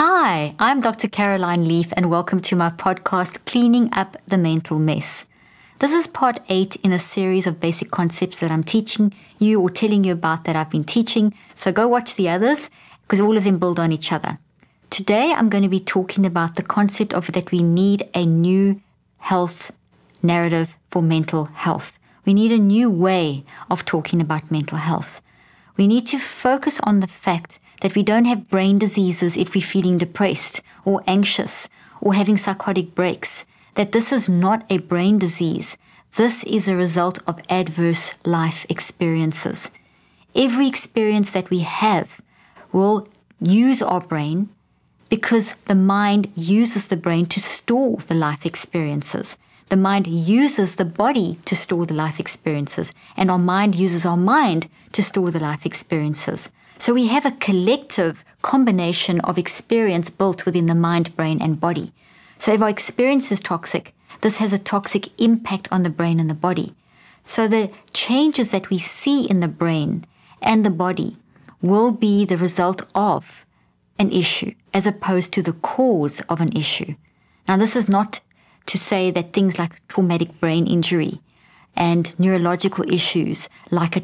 Hi, I'm Dr. Caroline Leaf and welcome to my podcast, Cleaning Up the Mental Mess. This is part 8 in a series of basic concepts that I'm teaching you or telling you about that I've been teaching. So go watch the others because all of them build on each other. Today I'm going to be talking about the concept of that we need a new health narrative for mental health. We need a new way of talking about mental health. We need to focus on the fact that we don't have brain diseases if we're feeling depressed or anxious or having psychotic breaks, that this is not a brain disease. This is a result of adverse life experiences. Every experience that we have will use our brain because the mind uses the brain to store the life experiences. The mind uses the body to store the life experiences, and our mind uses our mind to store the life experiences. So we have a collective combination of experience built within the mind, brain, and body. So if our experience is toxic, this has a toxic impact on the brain and the body. So the changes that we see in the brain and the body will be the result of an issue as opposed to the cause of an issue. Now, this is not to say that things like traumatic brain injury and neurological issues like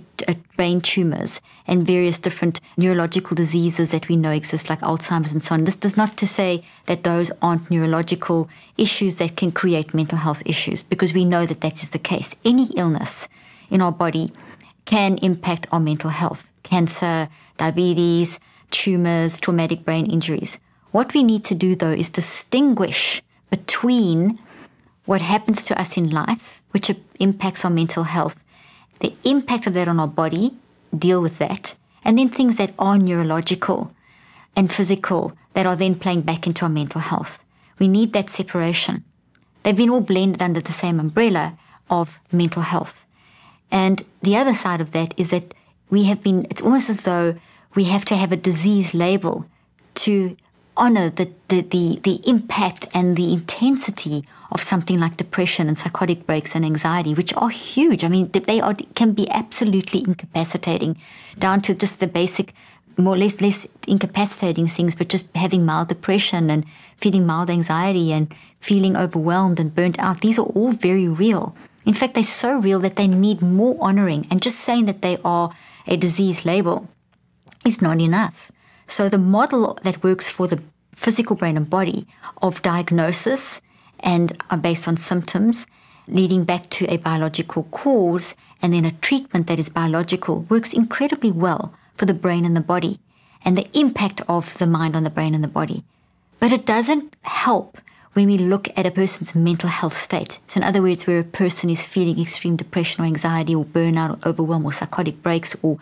brain tumors and various different neurological diseases that we know exist like Alzheimer's and so on. This does not to say that those aren't neurological issues that can create mental health issues, because we know that that is the case. Any illness in our body can impact our mental health. Cancer, diabetes, tumors, traumatic brain injuries. What we need to do though is distinguish between what happens to us in life, which impacts our mental health, the impact of that on our body, deal with that, and then things that are neurological and physical that are then playing back into our mental health. We need that separation. They've been all blended under the same umbrella of mental health. And the other side of that is that it's almost as though we have to have a disease label to honor the impact and the intensity of something like depression and psychotic breaks and anxiety, which are huge. I mean, can be absolutely incapacitating, down to just the basic, more or less incapacitating things, but just having mild depression and feeling mild anxiety and feeling overwhelmed and burnt out. These are all very real. In fact, they're so real that they need more honoring, and just saying that they are a disease label is not enough. So the model that works for the physical brain and body of diagnosis and are based on symptoms leading back to a biological cause and then a treatment that is biological works incredibly well for the brain and the body and the impact of the mind on the brain and the body. But it doesn't help when we look at a person's mental health state. So in other words, where a person is feeling extreme depression or anxiety or burnout or overwhelm or psychotic breaks or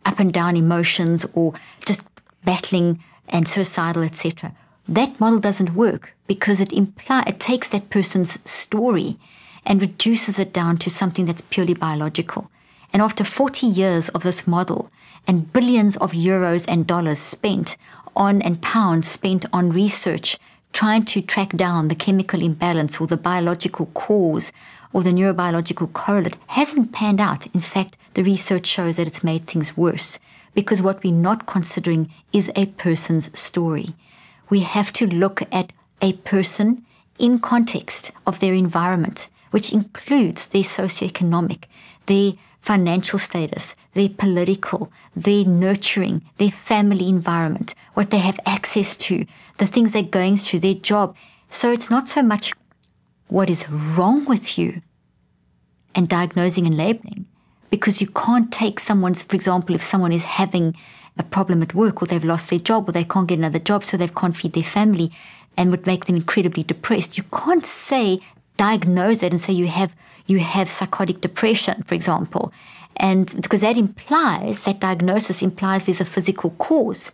up and down emotions or just battling and suicidal, etc. That model doesn't work because it takes that person's story and reduces it down to something that's purely biological. And after 40 years of this model and billions of euros and dollars spent on and pounds spent on research trying to track down the chemical imbalance or the biological cause or the neurobiological correlate hasn't panned out. In fact, the research shows that it's made things worse, because what we're not considering is a person's story. We have to look at a person in context of their environment, which includes their socioeconomic, their financial status, their political, their nurturing, their family environment, what they have access to, the things they're going through, their job. So it's not so much what is wrong with you and diagnosing and labeling, because you can't take someone's, for example, if someone is having a problem at work or they've lost their job or they can't get another job so they can't feed their family and would make them incredibly depressed. You can't diagnose that and say you have psychotic depression, for example. And because that diagnosis implies there's a physical cause.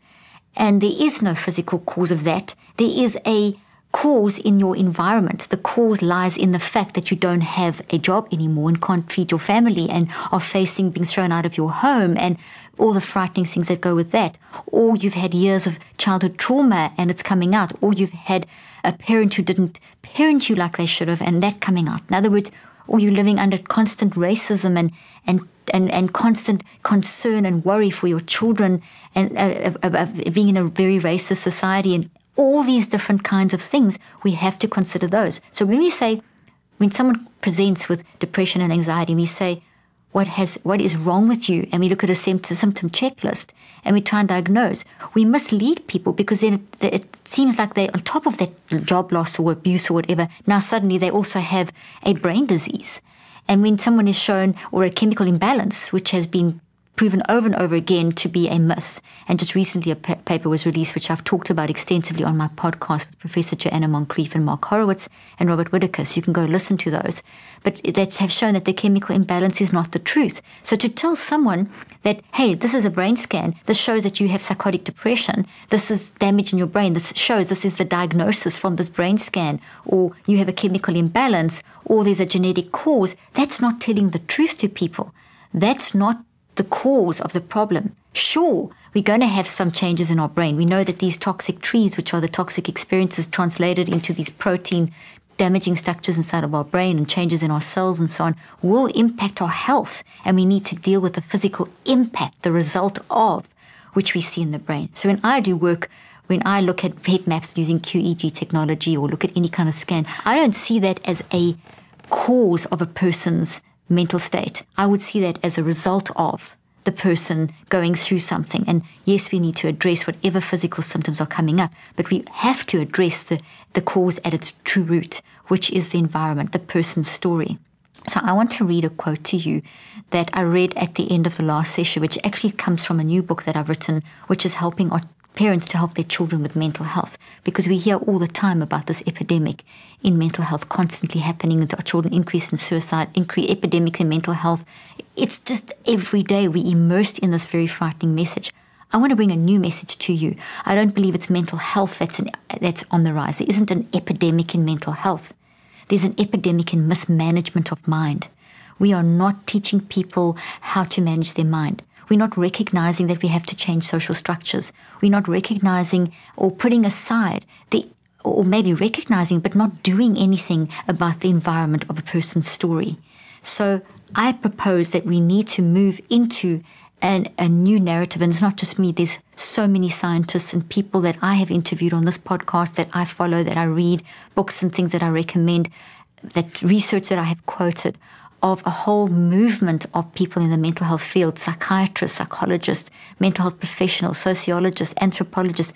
And there is no physical cause of that. There is a cause in your environment. The cause lies in the fact that you don't have a job anymore and can't feed your family and are facing being thrown out of your home and all the frightening things that go with that. Or you've had years of childhood trauma and it's coming out. Or you've had a parent who didn't parent you like they should have and that coming out. In other words, or you're living under constant racism and constant concern and worry for your children and being in a very racist society and all these different kinds of things, we have to consider those. So when someone presents with depression and anxiety, we say, what is wrong with you? And we look at a symptom checklist and we try and diagnose. We mislead people because then it seems like they, on top of that job loss or abuse or whatever, now suddenly they also have a brain disease. And when someone is shown, or a chemical imbalance, which has been proven over and over again to be a myth. And just recently a paper was released, which I've talked about extensively on my podcast with Professor Joanna Moncrief and Mark Horowitz and Robert Whitaker. So you can go listen to those. But that have shown that the chemical imbalance is not the truth. So to tell someone that, hey, this is a brain scan, this shows that you have psychotic depression, this is damage in your brain, this shows this is the diagnosis from this brain scan, or you have a chemical imbalance, or there's a genetic cause, that's not telling the truth to people. That's not the cause of the problem. Sure, we're going to have some changes in our brain. We know that these toxic trees, which are the toxic experiences translated into these protein damaging structures inside of our brain and changes in our cells and so on, will impact our health. And we need to deal with the physical impact, the result of which we see in the brain. So when I do work, when I look at head maps using QEEG technology or look at any kind of scan, I don't see that as a cause of a person's mental state. I would see that as a result of the person going through something. And yes, we need to address whatever physical symptoms are coming up, but we have to address the cause at its true root, which is the environment, the person's story. So I want to read a quote to you that I read at the end of the last session, which actually comes from a new book that I've written, which is helping our parents to help their children with mental health, because we hear all the time about this epidemic in mental health constantly happening, with our children increase in suicide, epidemic in mental health. It's just every day we're immersed in this very frightening message. I want to bring a new message to you. I don't believe it's mental health that's on the rise. There isn't an epidemic in mental health. There's an epidemic in mismanagement of mind. We are not teaching people how to manage their mind. We're not recognizing that we have to change social structures. We're not recognizing or putting aside or maybe recognizing but not doing anything about the environment of a person's story. So I propose that we need to move into a new narrative. And it's not just me. There's so many scientists and people that I have interviewed on this podcast, that I follow, that I read, books and things that I recommend, that research that I have quoted, of a whole movement of people in the mental health field, psychiatrists, psychologists, mental health professionals, sociologists, anthropologists,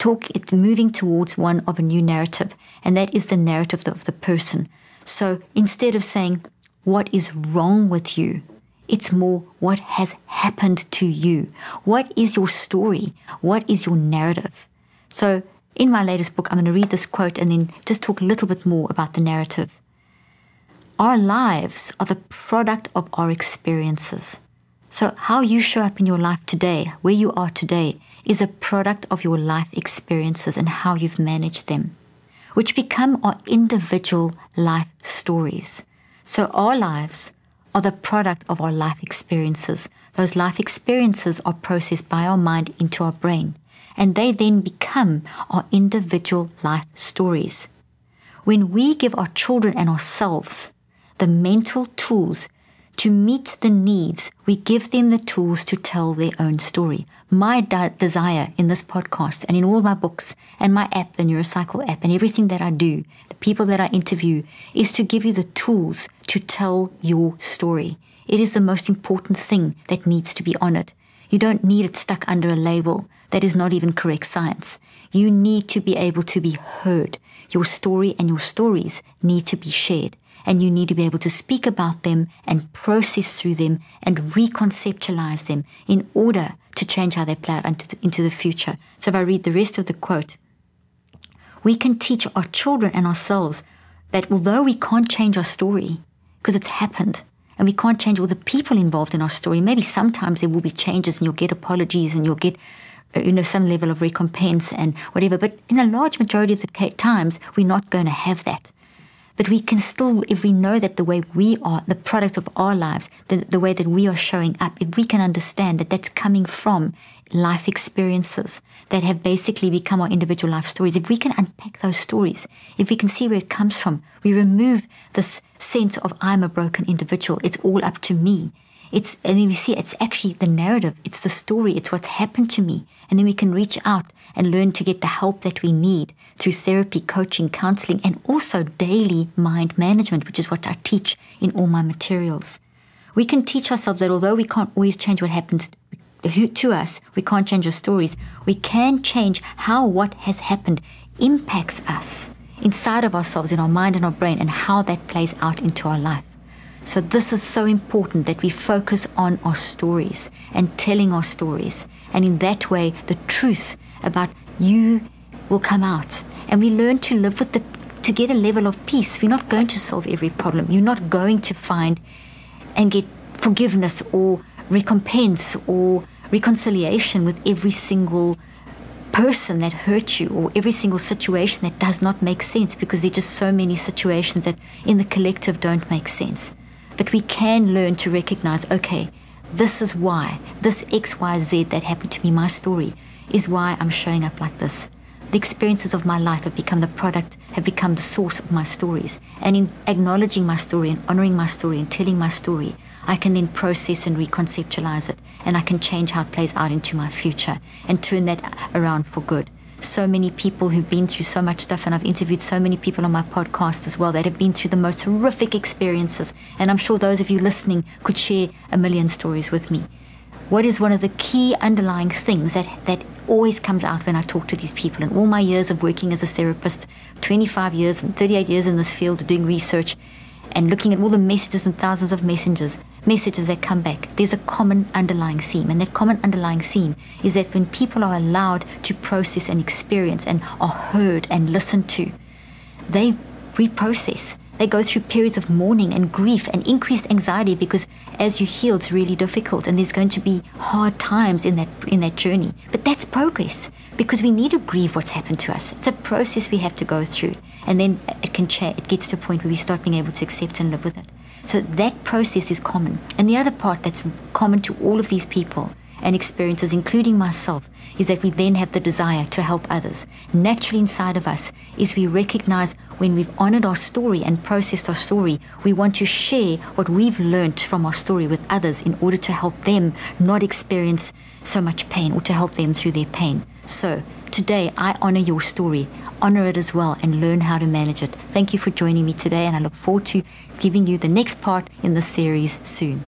it's moving towards one of a new narrative, and that is the narrative of the person. So instead of saying, what is wrong with you, it's more, what has happened to you? What is your story? What is your narrative? So in my latest book, I'm going to read this quote and then just talk a little bit more about the narrative. Our lives are the product of our experiences. So how you show up in your life today, where you are today, is a product of your life experiences and how you've managed them, which become our individual life stories. So our lives are the product of our life experiences. Those life experiences are processed by our mind into our brain, and they then become our individual life stories. When we give our children and ourselves the mental tools to meet the needs, we give them the tools to tell their own story. My desire in this podcast and in all my books and my app, the Neurocycle app, and everything that I do, the people that I interview, is to give you the tools to tell your story. It is the most important thing that needs to be honored. You don't need it stuck under a label that is not even correct science. You need to be able to be heard. Your story and your stories need to be shared. And you need to be able to speak about them and process through them and reconceptualize them in order to change how they play out into the future. So if I read the rest of the quote, we can teach our children and ourselves that although we can't change our story because it's happened, and we can't change all the people involved in our story, maybe sometimes there will be changes and you'll get apologies and you'll get some level of recompense and whatever, but in a large majority of the times, we're not going to have that. But we can still, if we know that the way we are, the product of our lives, the way that we are showing up, if we can understand that that's coming from life experiences that have basically become our individual life stories, if we can unpack those stories, if we can see where it comes from, we remove this sense of I'm a broken individual, it's all up to me. And then we see it's actually the narrative, it's the story, it's what's happened to me. And then we can reach out and learn to get the help that we need through therapy, coaching, counseling, and also daily mind management, which is what I teach in all my materials. We can teach ourselves that although we can't always change what happens to us, we can't change our stories, we can change how what has happened impacts us inside of ourselves, in our mind and our brain, and how that plays out into our life. So this is so important that we focus on our stories and telling our stories. And in that way, the truth about you will come out. And we learn to live with to get a level of peace. We're not going to solve every problem. You're not going to find and get forgiveness or recompense or reconciliation with every single person that hurt you or every single situation that does not make sense, because there are just so many situations that in the collective don't make sense. But we can learn to recognize, okay, this is why, this X, Y, Z that happened to me, my story, is why I'm showing up like this. The experiences of my life have become the product, have become the source of my stories. And in acknowledging my story and honoring my story and telling my story, I can then process and reconceptualize it. And I can change how it plays out into my future and turn that around for good. So many people who've been through so much stuff, and I've interviewed so many people on my podcast as well that have been through the most horrific experiences. And I'm sure those of you listening could share a million stories with me. What is one of the key underlying things that always comes out when I talk to these people? In all my years of working as a therapist, 25 years and 38 years in this field doing research and looking at all the messages and thousands of messages that come back, there's a common underlying theme. And that common underlying theme is that when people are allowed to process and experience and are heard and listened to, they reprocess. They go through periods of mourning and grief and increased anxiety, because as you heal, it's really difficult, and there's going to be hard times in that journey. But that's progress, because we need to grieve what's happened to us. It's a process we have to go through, and then it can change. It gets to a point where we start being able to accept and live with it. So that process is common. And the other part that's common to all of these people and experiences, including myself, is that we then have the desire to help others. Naturally inside of us is we recognize when we've honored our story and processed our story, we want to share what we've learned from our story with others in order to help them not experience so much pain, or to help them through their pain. So today, I honor your story, honor it as well, and learn how to manage it. Thank you for joining me today, and I look forward to giving you the next part in this series soon.